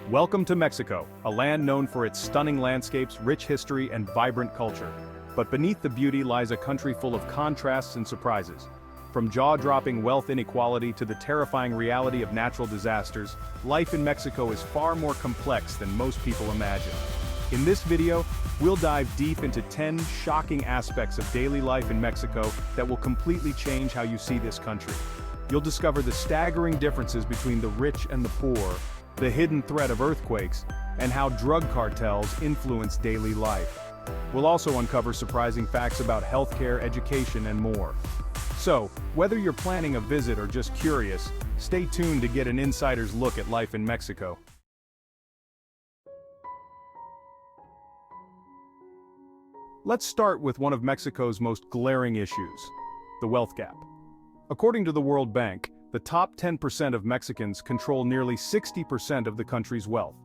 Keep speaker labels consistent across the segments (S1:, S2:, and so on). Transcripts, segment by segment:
S1: Welcome to Mexico, a land known for its stunning landscapes, rich history, and vibrant culture. But beneath the beauty lies a country full of contrasts and surprises. From jaw-dropping wealth inequality to the terrifying reality of natural disasters, life in Mexico is far more complex than most people imagine. In this video, we'll dive deep into 10 shocking aspects of daily life in Mexico that will completely change how you see this country. You'll discover the staggering differences between the rich and the poor, the hidden threat of earthquakes, and how drug cartels influence daily life. We'll also uncover surprising facts about healthcare, education, and more. So, whether you're planning a visit or just curious, stay tuned to get an insider's look at life in Mexico. Let's start with one of Mexico's most glaring issues: the wealth gap. According to the World Bank, the top 10% of Mexicans control nearly 60% of the country's wealth,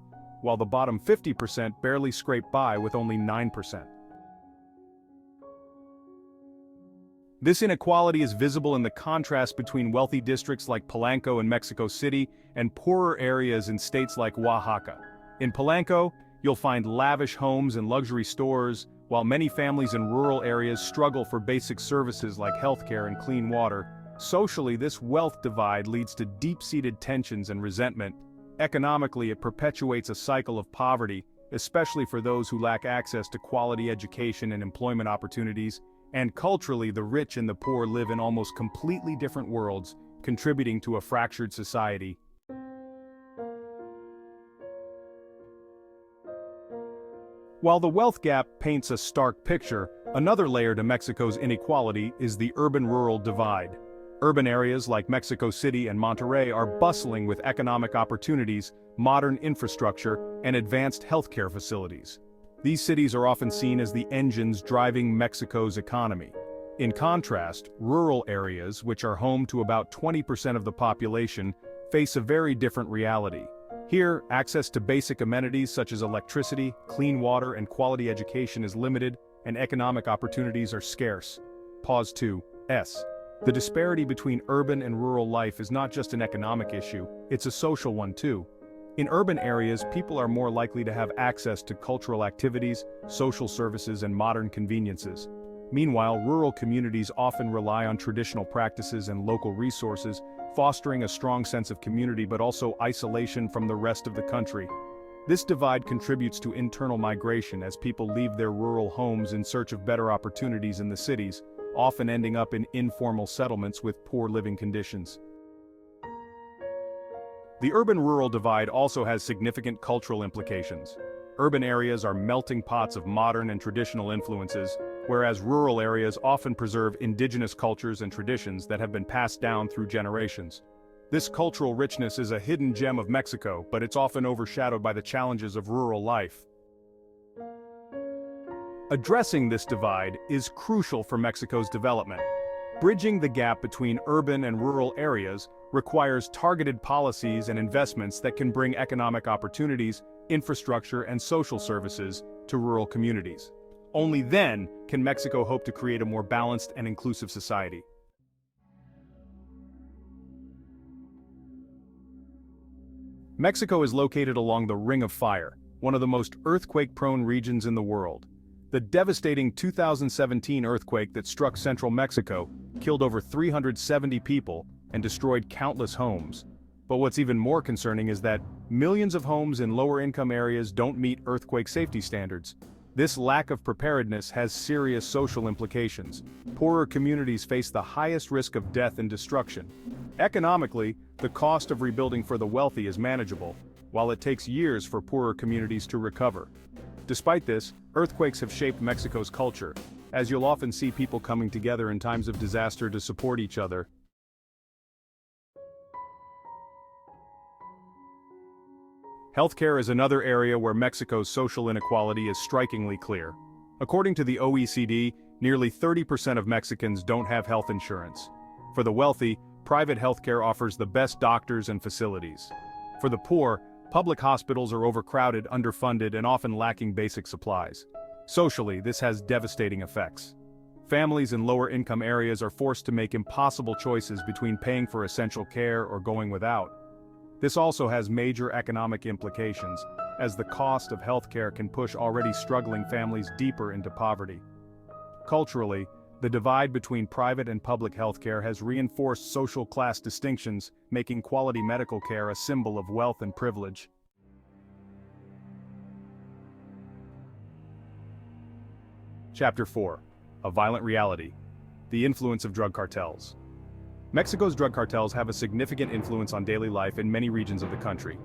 S1: while the bottom 50% barely scrape by with only 9%. This inequality is visible in the contrast between wealthy districts like Polanco and Mexico City and poorer areas in states like Oaxaca. In Polanco, you'll find lavish homes and luxury stores, while many families in rural areas struggle for basic services like healthcare and clean water. Socially, this wealth divide leads to deep-seated tensions and resentment. Economically, it perpetuates a cycle of poverty, especially for those who lack access to quality education and employment opportunities. And culturally, the rich and the poor live in almost completely different worlds, contributing to a fractured society. While the wealth gap paints a stark picture, another layer to Mexico's inequality is the urban-rural divide. Urban areas like Mexico City and Monterrey are bustling with economic opportunities, modern infrastructure, and advanced healthcare facilities. These cities are often seen as the engines driving Mexico's economy. In contrast, rural areas, which are home to about 20% of the population, face a very different reality. Here, access to basic amenities such as electricity, clean water, and quality education is limited, and economic opportunities are scarce. Pause 2s. The disparity between urban and rural life is not just an economic issue, it's a social one too. In urban areas, people are more likely to have access to cultural activities, social services, and modern conveniences. Meanwhile, rural communities often rely on traditional practices and local resources, fostering a strong sense of community but also isolation from the rest of the country. This divide contributes to internal migration as people leave their rural homes in search of better opportunities in the cities, often ending up in informal settlements with poor living conditions. The urban-rural divide also has significant cultural implications. Urban areas are melting pots of modern and traditional influences, whereas rural areas often preserve indigenous cultures and traditions that have been passed down through generations. This cultural richness is a hidden gem of Mexico, but it's often overshadowed by the challenges of rural life. Addressing this divide is crucial for Mexico's development. Bridging the gap between urban and rural areas requires targeted policies and investments that can bring economic opportunities, infrastructure, and social services to rural communities. Only then can Mexico hope to create a more balanced and inclusive society. Mexico is located along the Ring of Fire, one of the most earthquake-prone regions in the world. The devastating 2017 earthquake that struck central Mexico killed over 370 people and destroyed countless homes. But what's even more concerning is that millions of homes in lower-income areas don't meet earthquake safety standards. This lack of preparedness has serious social implications. Poorer communities face the highest risk of death and destruction. Economically, the cost of rebuilding for the wealthy is manageable, while it takes years for poorer communities to recover. Despite this, earthquakes have shaped Mexico's culture, as you'll often see people coming together in times of disaster to support each other. Healthcare is another area where Mexico's social inequality is strikingly clear. According to the OECD, nearly 30% of Mexicans don't have health insurance. For the wealthy, private healthcare offers the best doctors and facilities. For the poor, public hospitals are overcrowded, underfunded, and often lacking basic supplies. Socially, this has devastating effects. Families in lower-income areas are forced to make impossible choices between paying for essential care or going without. This also has major economic implications, as the cost of healthcare can push already struggling families deeper into poverty. Culturally, the divide between private and public healthcare has reinforced social class distinctions, making quality medical care a symbol of wealth and privilege. Chapter 4. A Violent Reality. The Influence of Drug Cartels. Mexico's drug cartels have a significant influence on daily life in many regions of the country.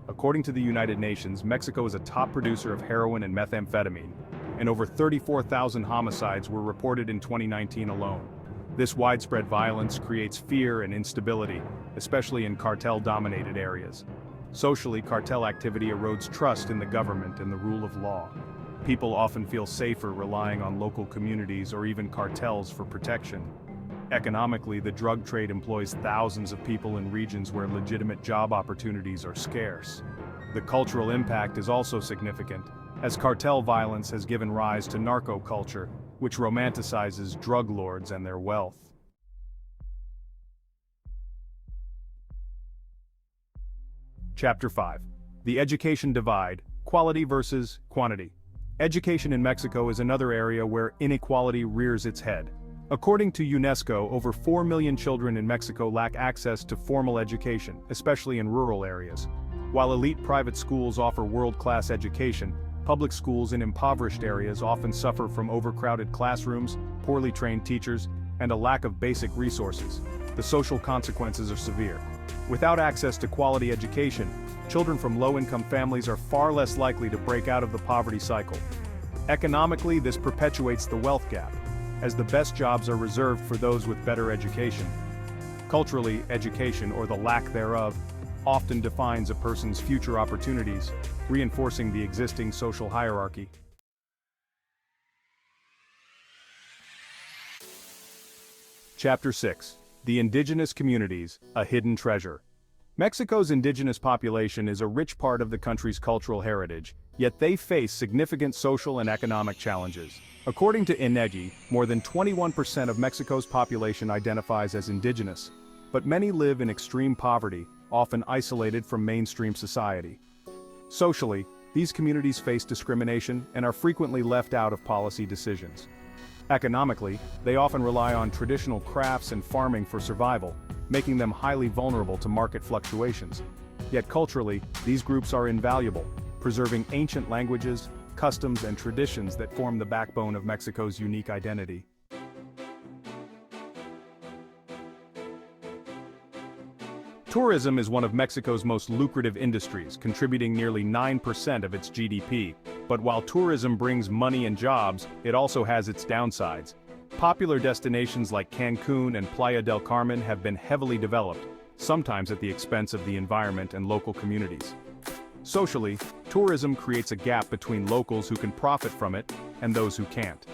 S1: According to the United Nations, Mexico is a top producer of heroin and methamphetamine, and over 34,000 homicides were reported in 2019 alone. This widespread violence creates fear and instability, especially in cartel-dominated areas. Socially, cartel activity erodes trust in the government and the rule of law. People often feel safer relying on local communities or even cartels for protection. Economically, the drug trade employs thousands of people in regions where legitimate job opportunities are scarce. The cultural impact is also significant, as cartel violence has given rise to narco culture, which romanticizes drug lords and their wealth. Chapter 5. The Education Divide, Quality versus Quantity. Education in Mexico is another area where inequality rears its head. According to UNESCO, over 4 million children in Mexico lack access to formal education, especially in rural areas. While elite private schools offer world-class education, public schools in impoverished areas often suffer from overcrowded classrooms, poorly trained teachers, and a lack of basic resources. The social consequences are severe. Without access to quality education, children from low-income families are far less likely to break out of the poverty cycle. Economically, this perpetuates the wealth gap, as the best jobs are reserved for those with better education. Culturally, education, or the lack thereof, often defines a person's future opportunities, reinforcing the existing social hierarchy. Chapter 6. The Indigenous Communities, a Hidden Treasure. Mexico's indigenous population is a rich part of the country's cultural heritage, yet they face significant social and economic challenges. According to INEGI, more than 21% of Mexico's population identifies as indigenous, but many live in extreme poverty, often isolated from mainstream society. Socially, these communities face discrimination and are frequently left out of policy decisions. Economically, they often rely on traditional crafts and farming for survival, making them highly vulnerable to market fluctuations. Yet culturally, these groups are invaluable, preserving ancient languages, customs, and traditions that form the backbone of Mexico's unique identity. Tourism is one of Mexico's most lucrative industries, contributing nearly 9% of its GDP. But while tourism brings money and jobs, it also has its downsides. Popular destinations like Cancun and Playa del Carmen have been heavily developed, sometimes at the expense of the environment and local communities. Socially, tourism creates a gap between locals who can profit from it and those who can't.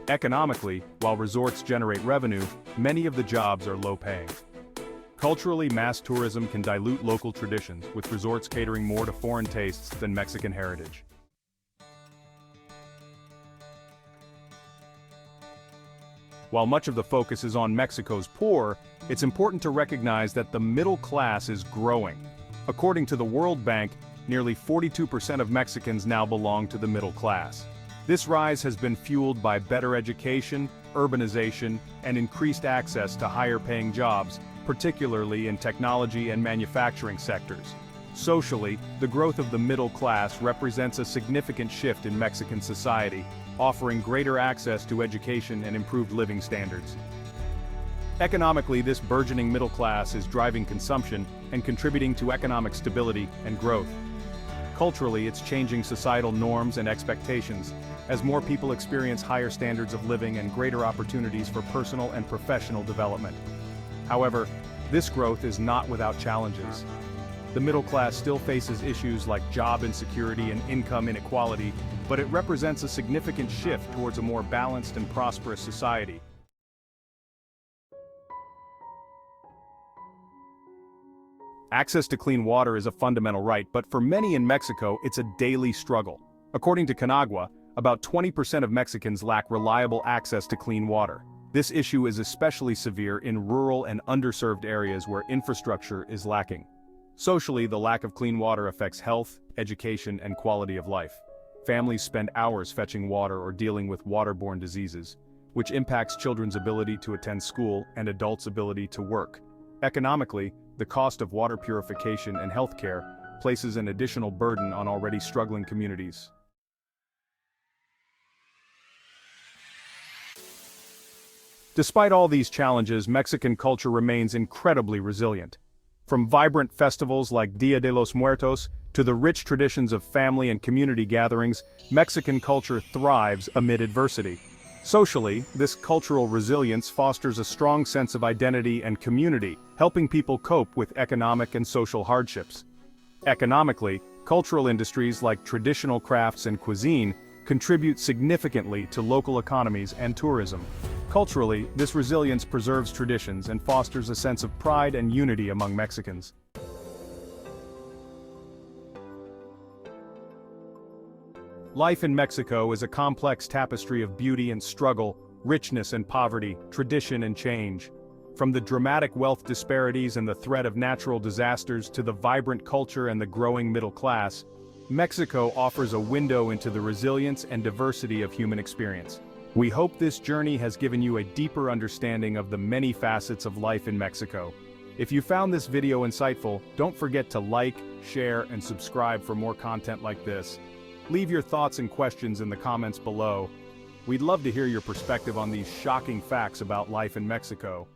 S1: Economically, while resorts generate revenue, many of the jobs are low-paying. Culturally, mass tourism can dilute local traditions, with resorts catering more to foreign tastes than Mexican heritage. While much of the focus is on Mexico's poor, it's important to recognize that the middle class is growing. According to the World Bank, nearly 42% of Mexicans now belong to the middle class. This rise has been fueled by better education, urbanization, and increased access to higher-paying jobs, particularly in technology and manufacturing sectors. Socially, the growth of the middle class represents a significant shift in Mexican society, offering greater access to education and improved living standards. Economically, this burgeoning middle class is driving consumption and contributing to economic stability and growth. Culturally, it's changing societal norms and expectations, as more people experience higher standards of living and greater opportunities for personal and professional development. However, this growth is not without challenges. The middle class still faces issues like job insecurity and income inequality, but it represents a significant shift towards a more balanced and prosperous society. Access to clean water is a fundamental right, but for many in Mexico, it's a daily struggle. According to Conagua, about 20% of Mexicans lack reliable access to clean water. This issue is especially severe in rural and underserved areas where infrastructure is lacking. Socially, the lack of clean water affects health, education, and quality of life. Families spend hours fetching water or dealing with waterborne diseases, which impacts children's ability to attend school and adults' ability to work. Economically, the cost of water purification and healthcare places an additional burden on already struggling communities. Despite all these challenges, Mexican culture remains incredibly resilient. From vibrant festivals like Dia de los Muertos to the rich traditions of family and community gatherings, Mexican culture thrives amid adversity. Socially, this cultural resilience fosters a strong sense of identity and community, helping people cope with economic and social hardships. Economically, cultural industries like traditional crafts and cuisine contribute significantly to local economies and tourism. Culturally, this resilience preserves traditions and fosters a sense of pride and unity among Mexicans. Life in Mexico is a complex tapestry of beauty and struggle, richness and poverty, tradition and change. From the dramatic wealth disparities and the threat of natural disasters to the vibrant culture and the growing middle class, Mexico offers a window into the resilience and diversity of human experience. We hope this journey has given you a deeper understanding of the many facets of life in Mexico. If you found this video insightful, don't forget to like, share, and subscribe for more content like this. Leave your thoughts and questions in the comments below. We'd love to hear your perspective on these shocking facts about life in Mexico.